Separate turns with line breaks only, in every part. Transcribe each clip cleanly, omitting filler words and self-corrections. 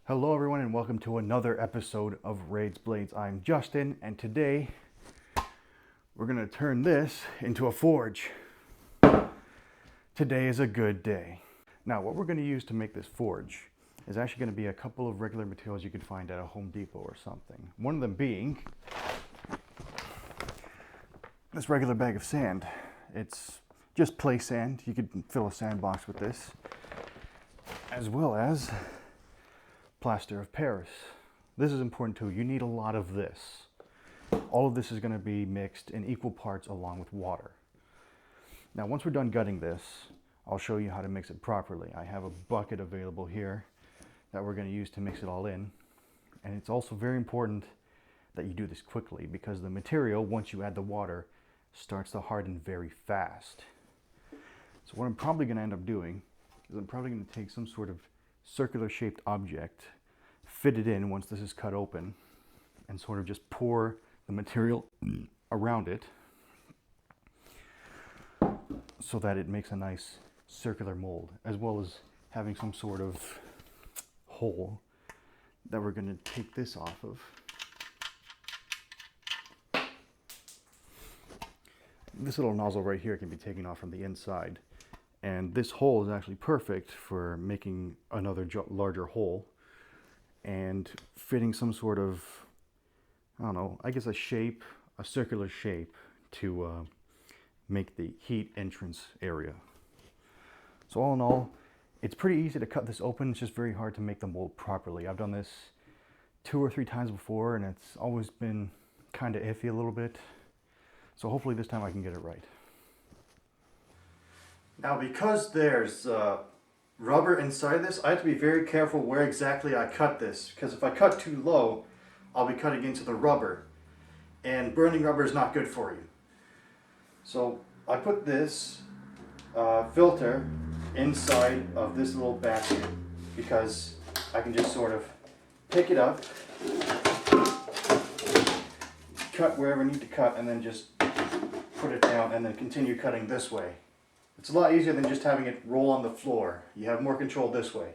Hello everyone and welcome to another episode of Raids Blades. I'm Justin and today we're going to turn this into a forge. Today is a good day. Now what we're going to use to make this forge is actually going to be a couple of regular materials you could find at a Home Depot or something. One of them being this regular bag of sand. It's just play sand. You could fill a sandbox with this, as well as plaster of Paris. This is important too. You need a lot of this. All of this is going to be mixed in equal parts along with water. Now once we're done gutting this, I'll show you how to mix it properly. I have a bucket available here that we're going to use to mix it all in. And it's also very important that you do this quickly because the material, once you add the water, starts to harden very fast. So what I'm probably going to end up doing is I'm probably going to take some sort of circular shaped object, fit it in once this is cut open, and sort of just pour the material around it so that it makes a nice circular mold, as well as having some sort of hole that we're going to take this off of. This little nozzle right here can be taken off from the inside. And this hole is actually perfect for making another larger hole and fitting some sort of, I don't know, I guess a shape, a circular shape to make the heat entrance area. So all in all, it's pretty easy to cut this open. It's just very hard to make the mold properly. I've done this 2 or 3 times before and it's always been kind of iffy a little bit. So hopefully this time I can get it right. Now because there's rubber inside this, I have to be very careful where exactly I cut this, because if I cut too low, I'll be cutting into the rubber, and burning rubber is not good for you. So I put this filter inside of this little basket because I can just sort of pick it up, cut wherever I need to cut, and then just put it down and then continue cutting this way. It's a lot easier than just having it roll on the floor. You have more control this way.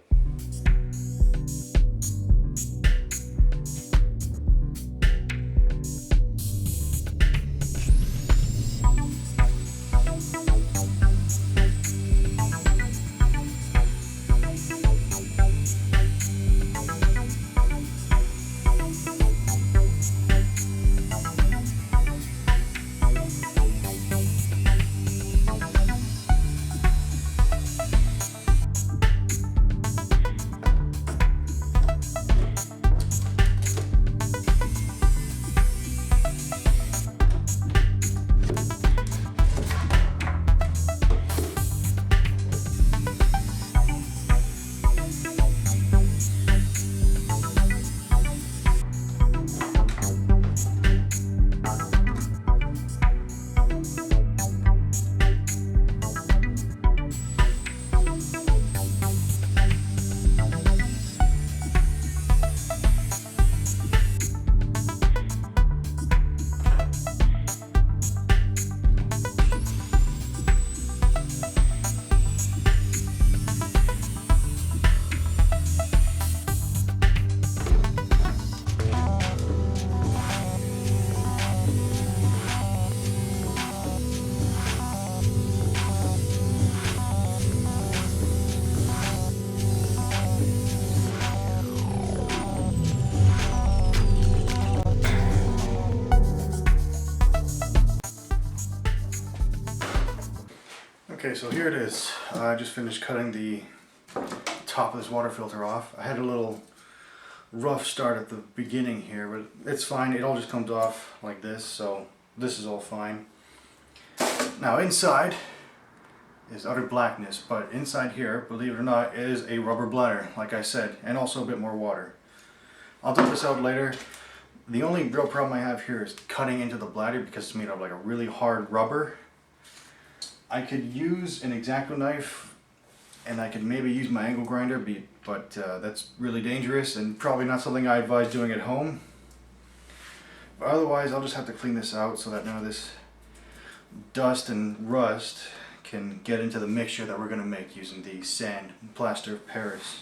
Okay, so here it is. I just finished cutting the top of this water filter off. I had a little rough start at the beginning here, but it's fine. It all just comes off like this, so this is all fine. Now inside is utter blackness, but inside here, believe it or not, is a rubber bladder, like I said, and also a bit more water. I'll dump this out later. The only real problem I have here is cutting into the bladder because it's made of like a really hard rubber. I could use an X-Acto knife and I could maybe use my angle grinder, but that's really dangerous and probably not something I advise doing at home. But otherwise I'll just have to clean this out so that none of this dust and rust can get into the mixture that we're going to make using the sand and plaster of Paris.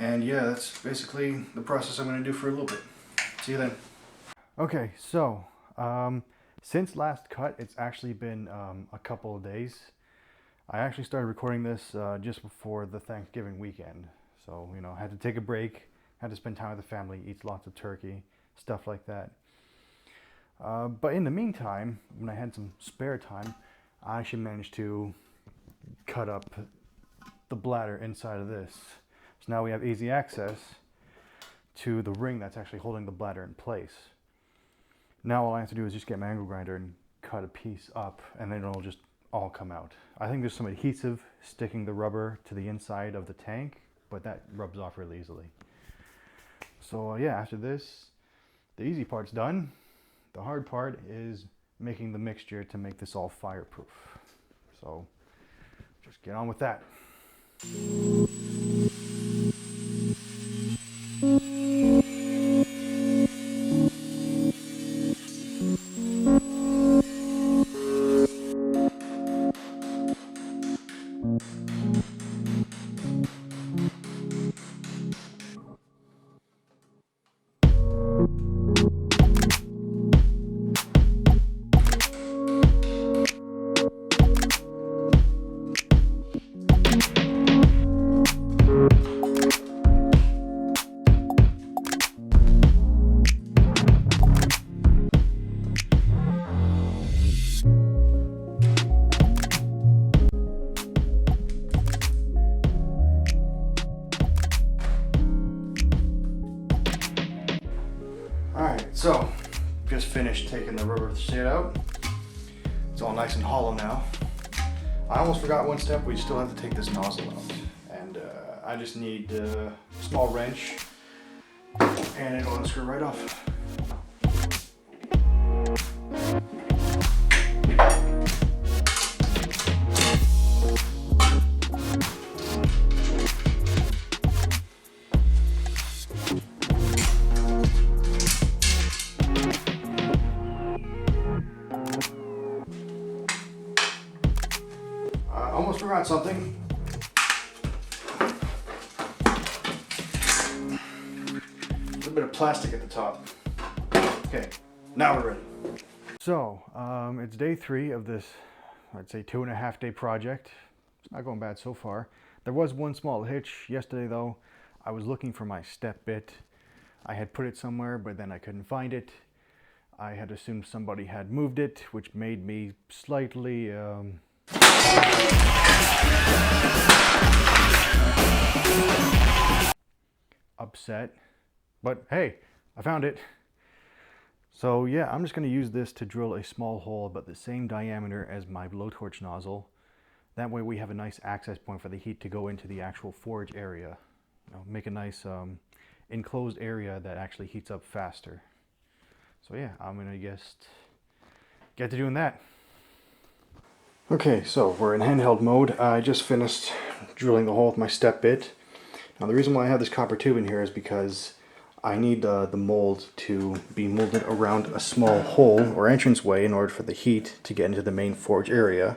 And yeah, that's basically the process I'm going to do for a little bit. See you then. Okay, so since last cut, it's actually been a couple of days. I actually started recording this just before the Thanksgiving weekend. So, you know, I had to take a break, had to spend time with the family, eat lots of turkey, stuff like that. But in the meantime, when I had some spare time, I actually managed to cut up the bladder inside of this. So now we have easy access to the ring that's actually holding the bladder in place. Now all I have to do is just get my angle grinder and cut a piece up, and then it'll just all come out. I think there's some adhesive sticking the rubber to the inside of the tank, but that rubs off really easily. So yeah, after this, the easy part's done. The hard part is making the mixture to make this all fireproof. So just get on with that. Alright, so just finished taking the rubber shit out. It's all nice and hollow now. I almost forgot one step. We still have to take this nozzle out. And I just need a small wrench and it'll unscrew right off. Almost forgot something. A little bit of plastic at the top. Okay, now we're ready. So, it's day 3 of this, I'd say 2.5 day project. It's not going bad so far. There was one small hitch yesterday though. I was looking for my step bit. I had put it somewhere, but then I couldn't find it. I had assumed somebody had moved it, which made me slightly, upset, but hey, I found it. So yeah, I'm just going to use this to drill a small hole about the same diameter as my blowtorch nozzle. That way we have a nice access point for the heat to go into the actual forge area. You know, make a nice enclosed area that actually heats up faster. So yeah, I'm going to just get to doing that. Okay, so we're in handheld mode. I just finished drilling the hole with my step bit. Now the reason why I have this copper tube in here is because I need the mold to be molded around a small hole or entranceway in order for the heat to get into the main forge area,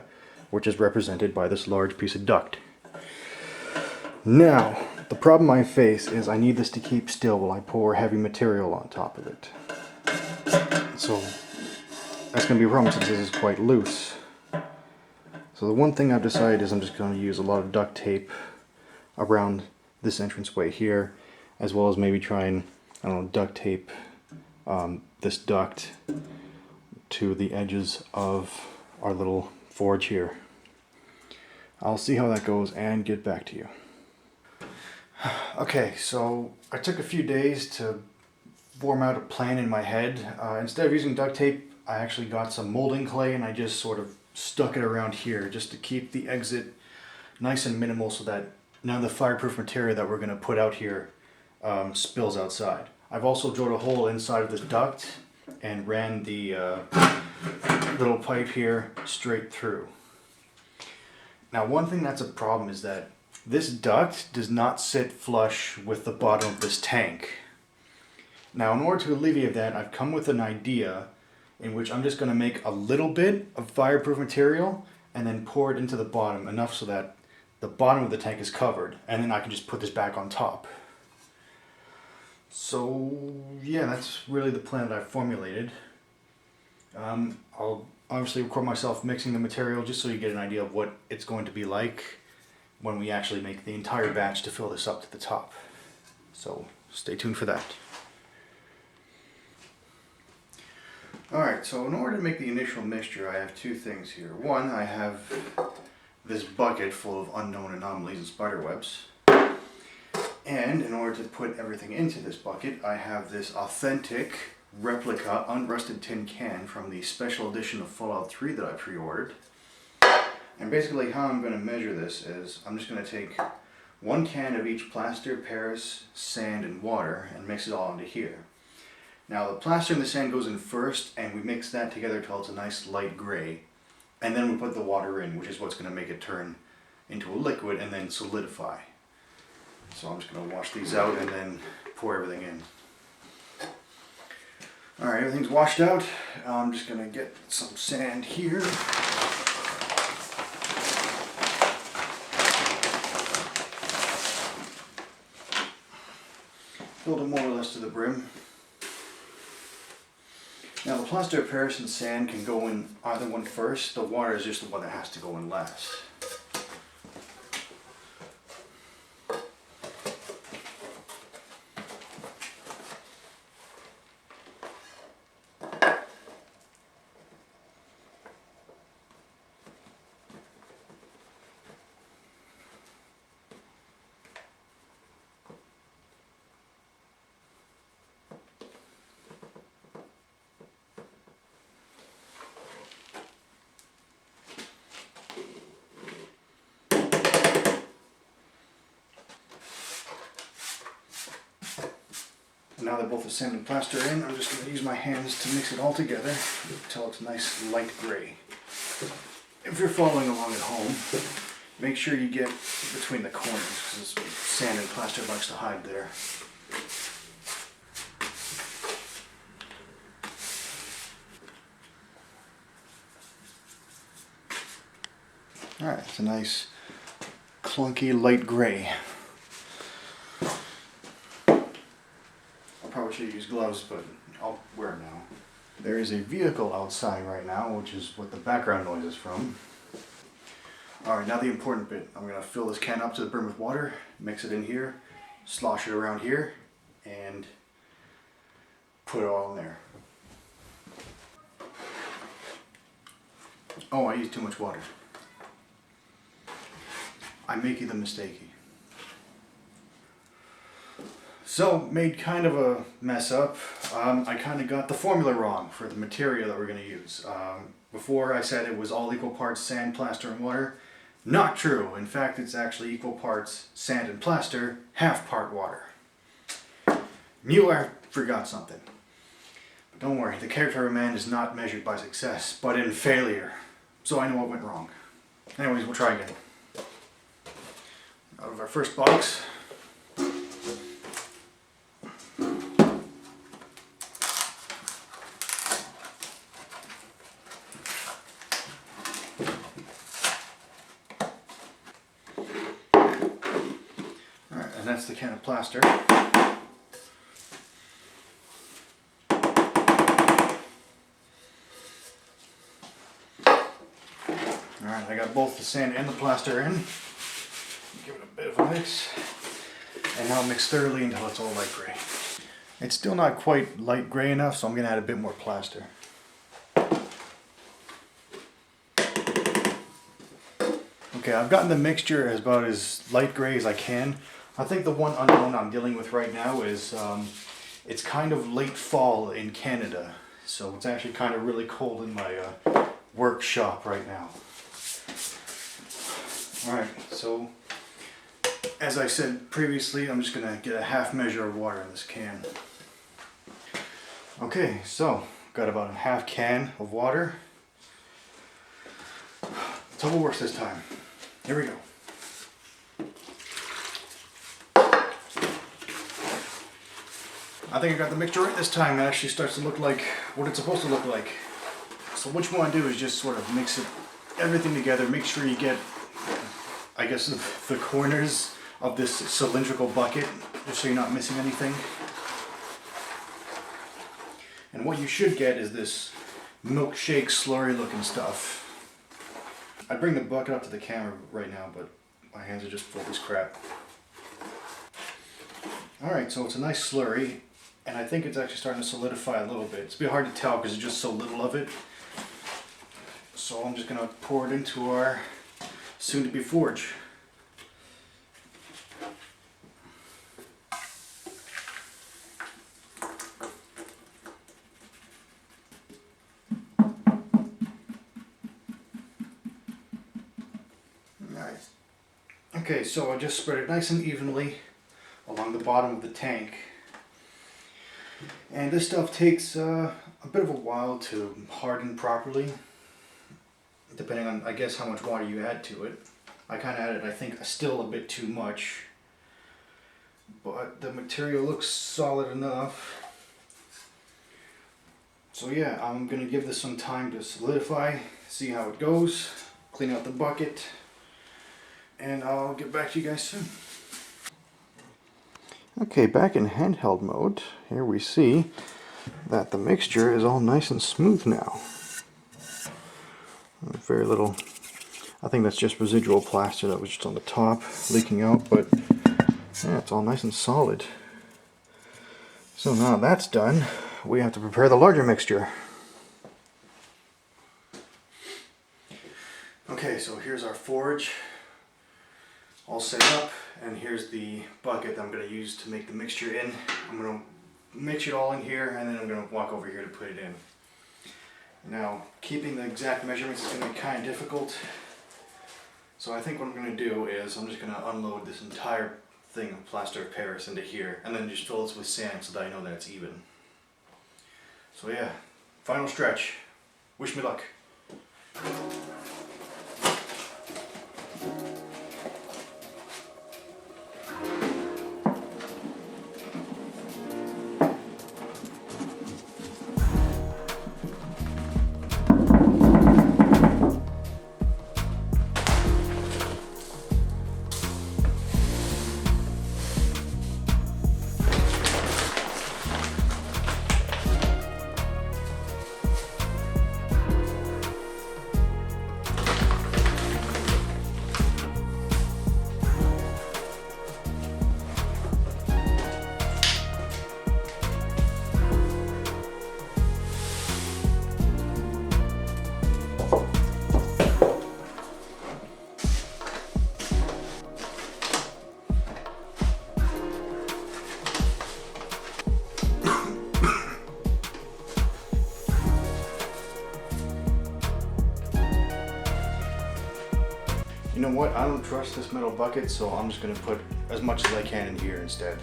which is represented by this large piece of duct. Now, the problem I face is I need this to keep still while I pour heavy material on top of it. So that's going to be a problem since this is quite loose. So the one thing I've decided is I'm just going to use a lot of duct tape around this entranceway here, as well as maybe try and, I don't know, duct tape this duct to the edges of our little forge here. I'll see how that goes and get back to you. Okay, so I took a few days to form out a plan in my head. Instead of using duct tape, I actually got some molding clay and I just sort of stuck it around here just to keep the exit nice and minimal so that none of the fireproof material that we're going to put out here spills outside. I've also drilled a hole inside of this duct and ran the little pipe here straight through. Now one thing that's a problem is that this duct does not sit flush with the bottom of this tank. Now in order to alleviate that, I've come with an idea in which I'm just going to make a little bit of fireproof material and then pour it into the bottom, enough so that the bottom of the tank is covered, and then I can just put this back on top. So yeah, that's really the plan that I've formulated. I'll obviously record myself mixing the material just so you get an idea of what it's going to be like when we actually make the entire batch to fill this up to the top. So stay tuned for that. Alright, so in order to make the initial mixture, I have two things here. One, I have this bucket full of unknown anomalies and spider webs. And in order to put everything into this bucket, I have this authentic replica unrusted tin can from the special edition of Fallout 3 that I pre-ordered. And basically how I'm going to measure this is I'm just going to take 1 can of each plaster, Paris, sand, and water and mix it all into here. Now the plaster and the sand goes in first, and we mix that together till it's a nice light gray. And then we put the water in, which is what's going to make it turn into a liquid and then solidify. So I'm just going to wash these out and then pour everything in. Alright, everything's washed out. I'm just going to get some sand here. Filled it more or less to the brim. Now the plaster of Paris and sand can go in either one first. The water is just the one that has to go in last. Now that both the sand and plaster are in, I'm just going to use my hands to mix it all together until it's a nice light gray. If you're following along at home, make sure you get between the corners because sand and plaster likes to hide there. Alright, it's a nice clunky light gray. Probably should use gloves, but I'll wear them now. There is a vehicle outside right now, which is what the background noise is from. Alright, now the important bit. I'm going to fill this can up to the brim with water, mix it in here, slosh it around here, and put it all in there. Oh, I used too much water. I'm making the mistake. So, made kind of a mess up. I kind of got the formula wrong for the material that we're going to use. Before I said it was all equal parts sand, plaster, and water. Not true. In fact, it's actually equal parts sand and plaster, half part water. Knew I forgot something. But don't worry, the character of a man is not measured by success, but in failure. So I know what went wrong. Anyways, we'll try again. Out of our first box. And that's the can of plaster. Alright, I got both the sand and the plaster in. Give it a bit of a mix. And now mix thoroughly until it's all light gray. It's still not quite light gray enough, so I'm going to add a bit more plaster. Okay, I've gotten the mixture as about as light gray as I can. I think the one unknown I'm dealing with right now is it's kind of late fall in Canada, so it's actually kind of really cold in my workshop right now. Alright, so as I said previously, I'm just going to get a half measure of water in this can. Okay, so got about a half can of water. Let's hope it works this time. Here we go. I think I got the mixture right this time. It actually starts to look like what it's supposed to look like. So what you want to do is just sort of mix it, everything together. Make sure you get, I guess, the corners of this cylindrical bucket, just so you're not missing anything. And what you should get is this milkshake slurry looking stuff. I'd bring the bucket up to the camera right now, but my hands are just full of this crap. Alright, so it's a nice slurry, and I think it's actually starting to solidify a little bit. It's a bit hard to tell because there's just so little of it. So I'm just going to pour it into our soon-to-be forge. Nice. Okay, so I just spread it nice and evenly along the bottom of the tank. And this stuff takes a bit of a while to harden properly, depending on, I guess, how much water you add to it. I kind of added, I think, still a bit too much, but the material looks solid enough. So yeah, I'm going to give this some time to solidify, see how it goes, clean out the bucket, and I'll get back to you guys soon. Okay, back in handheld mode, here we see that the mixture is all nice and smooth now. Very little, I think that's just residual plaster that was just on the top leaking out, but yeah, it's all nice and solid. So now that's done, we have to prepare the larger mixture. Okay, so here's our forge all set up, and here's the bucket that I'm going to use to make the mixture in. I'm going to mix it all in here, and then I'm going to walk over here to put it in. Now, keeping the exact measurements is going to be kind of difficult, so I think what I'm going to do is I'm just going to unload this entire thing of plaster of Paris into here, and then just fill this with sand so that I know that it's even. So yeah, final stretch. Wish me luck. You know what? I don't trust this metal bucket, so I'm just going to put as much as I can in here instead.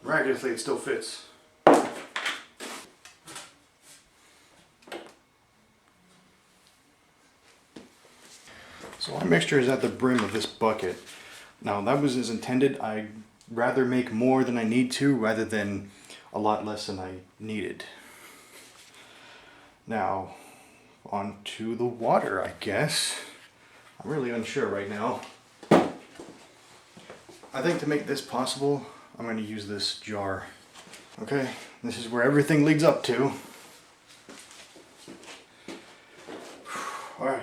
Miraculously, it still fits. So our mixture is at the brim of this bucket. Now that was as intended. I'd rather make more than I need to rather than a lot less than I needed. Now, on to the water, I guess. I'm really unsure right now. I think to make this possible, I'm going to use this jar. Okay, this is where everything leads up to. Alright,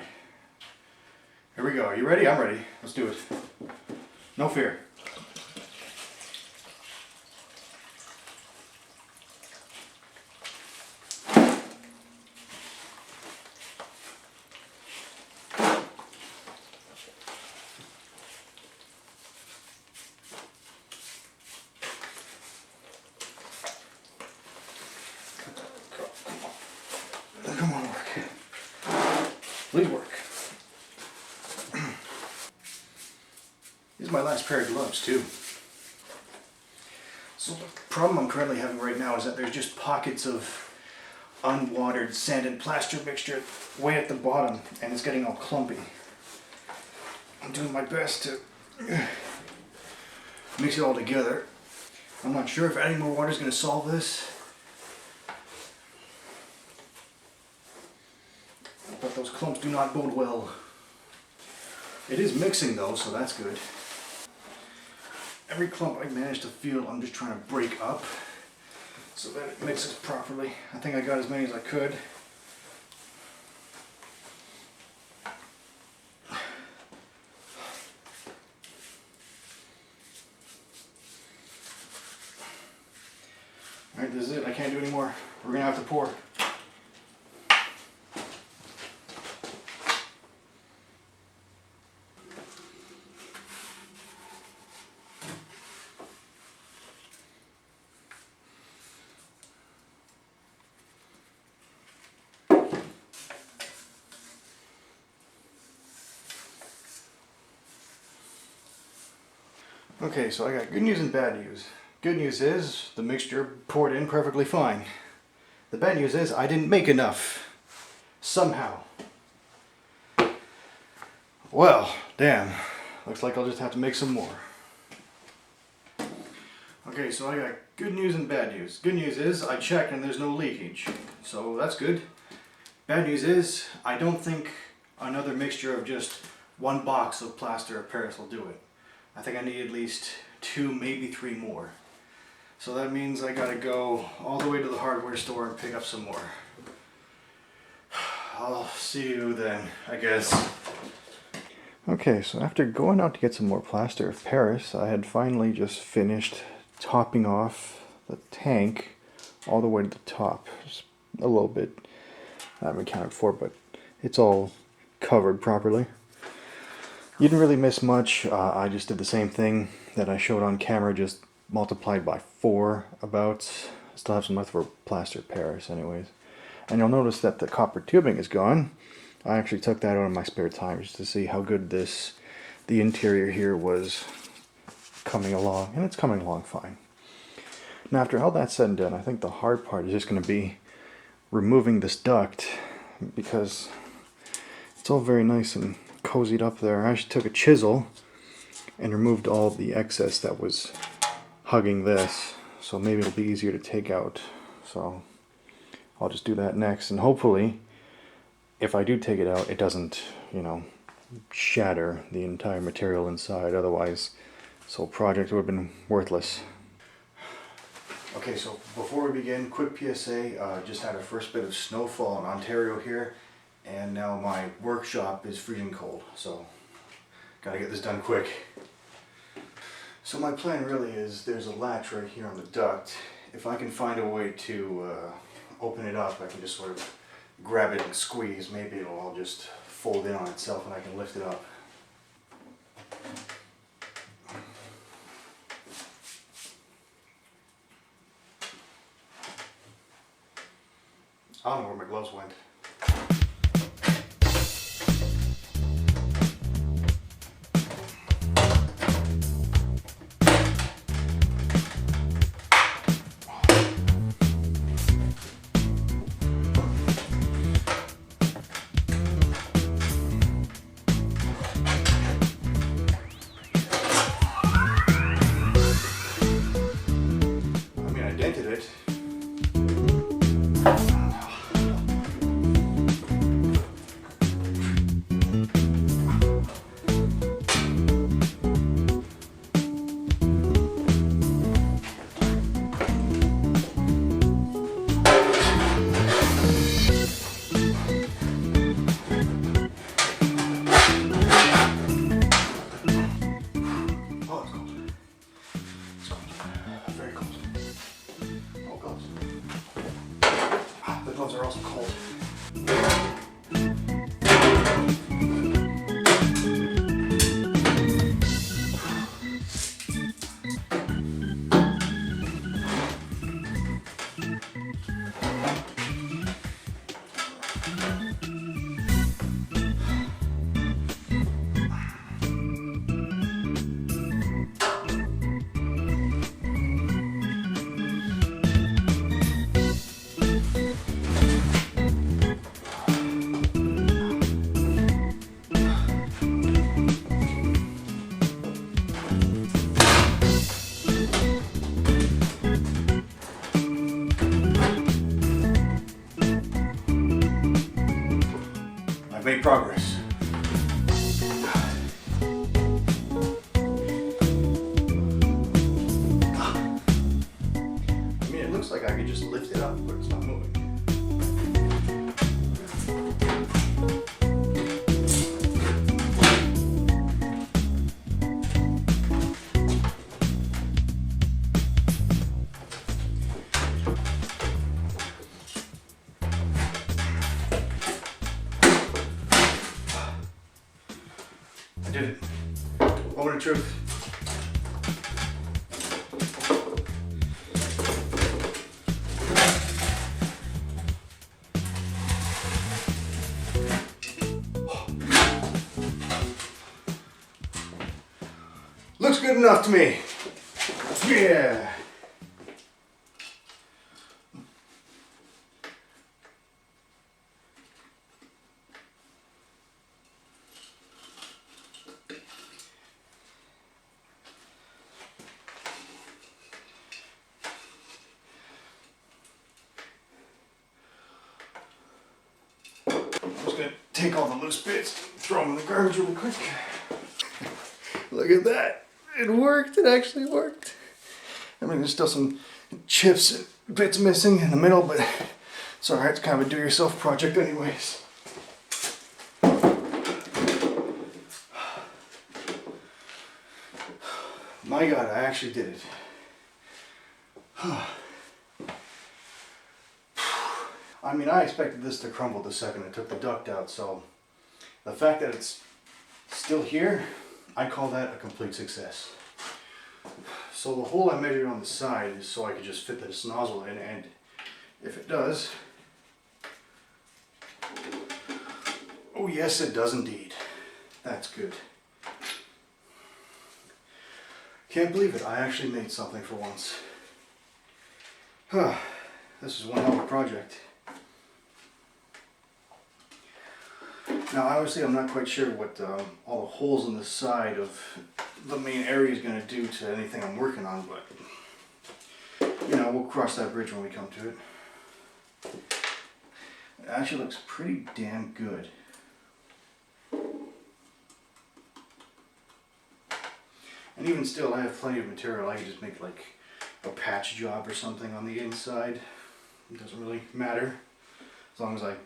here we go. Are you ready? I'm ready. Let's do it. No fear. Come on, work. Please work. These are my last pair of gloves too. So the problem I'm currently having right now is that there's just pockets of unwatered sand and plaster mixture way at the bottom, and it's getting all clumpy. I'm doing my best to mix it all together. I'm not sure if adding more water is going to solve this, but those clumps do not bode well. It is mixing though, so that's good. Every clump I managed to feel, I'm just trying to break up so that it mixes properly. I think I got as many as I could. Alright, this is it. I can't do any more. We're gonna have to pour. Okay, so I got good news and bad news. Good news is the mixture poured in perfectly fine. The bad news is I didn't make enough. Somehow. Well, damn. Looks like I'll just have to make some more. Okay, so I got good news and bad news. Good news is I checked and there's no leakage. So that's good. Bad news is I don't think another mixture of just one box of plaster of Paris will do it. I think I need at least 2, maybe 3 more. So that means I gotta go all the way to the hardware store and pick up some more. I'll see you then, I guess. Okay, so after going out to get some more plaster of Paris, I had finally just finished topping off the tank all the way to the top. Just a little bit, I haven't counted for, but it's all covered properly. You didn't really miss much. I just did the same thing that I showed on camera, just multiplied by 4 about. Still have some left for plaster of Paris anyways. And you'll notice that the copper tubing is gone. I actually took that out in my spare time just to see how good the interior here was coming along. And it's coming along fine. Now after all that's said and done, I think the hard part is just going to be removing this duct, because it's all very nice and cozied up there. I actually took a chisel and removed all the excess that was hugging this, so maybe it'll be easier to take out. So I'll just do that next, and hopefully if I do take it out, it doesn't, you know, shatter the entire material inside. Otherwise this whole project would have been worthless. Okay, so before we begin, quick PSA. Just had our first bit of snowfall in Ontario here, and now my workshop is freezing cold, so gotta get this done quick. So my plan really is, there's a latch right here on the duct. If I can find a way to open it up, I can just sort of grab it and squeeze. Maybe it'll all just fold in on itself and I can lift it up. I don't know where my gloves went. I've made progress. I mean, it looks like I could just lift it up, but it's not moving. I did it. Moment of truth. Looks good enough to me. Yeah. I'm just gonna take all the loose bits, throw them in the garbage really quick. Look at that. It worked. It actually worked. I mean, there's still some chips and bits missing in the middle, but it's alright. It's kind of a do-yourself project anyways. My God, I actually did it. I mean, I expected this to crumble the second I took the duct out, so the fact that it's still here, I call that a complete success. So the hole I measured on the side is so I could just fit this nozzle in, and if it does, oh yes it does indeed. That's good. Can't believe it, I actually made something for once. This is one hell of a project. Now obviously I'm not quite sure what all the holes in the side of the main area is going to do to anything I'm working on, but you know, we'll cross that bridge when we come to it. It actually looks pretty damn good. And even still, I have plenty of material. I can just make like a patch job or something on the inside. It doesn't really matter as long as I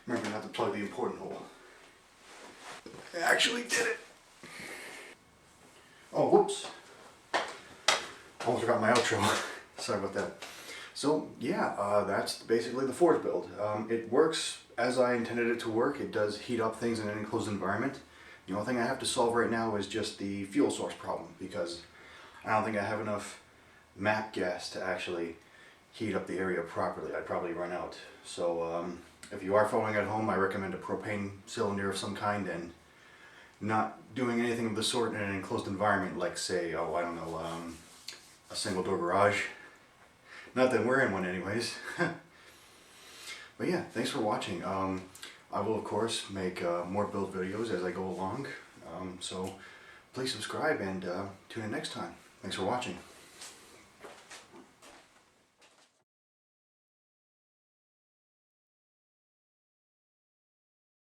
remember not to plug the important hole. I actually did it. Oh, whoops. Almost forgot my outro. Sorry about that. So yeah, that's basically the forge build. It works as I intended it to work. It does heat up things in an enclosed environment. The only thing I have to solve right now is just the fuel source problem, because I don't think I have enough MAP gas to actually heat up the area properly. I'd probably run out. So if you are following at home, I recommend a propane cylinder of some kind, and not doing anything of the sort in an enclosed environment, like say, oh, I don't know, a single door garage. Not that we're in one anyways. But yeah, thanks for watching. I will of course make more build videos as I go along. So please subscribe and tune in next time. Thanks for watching.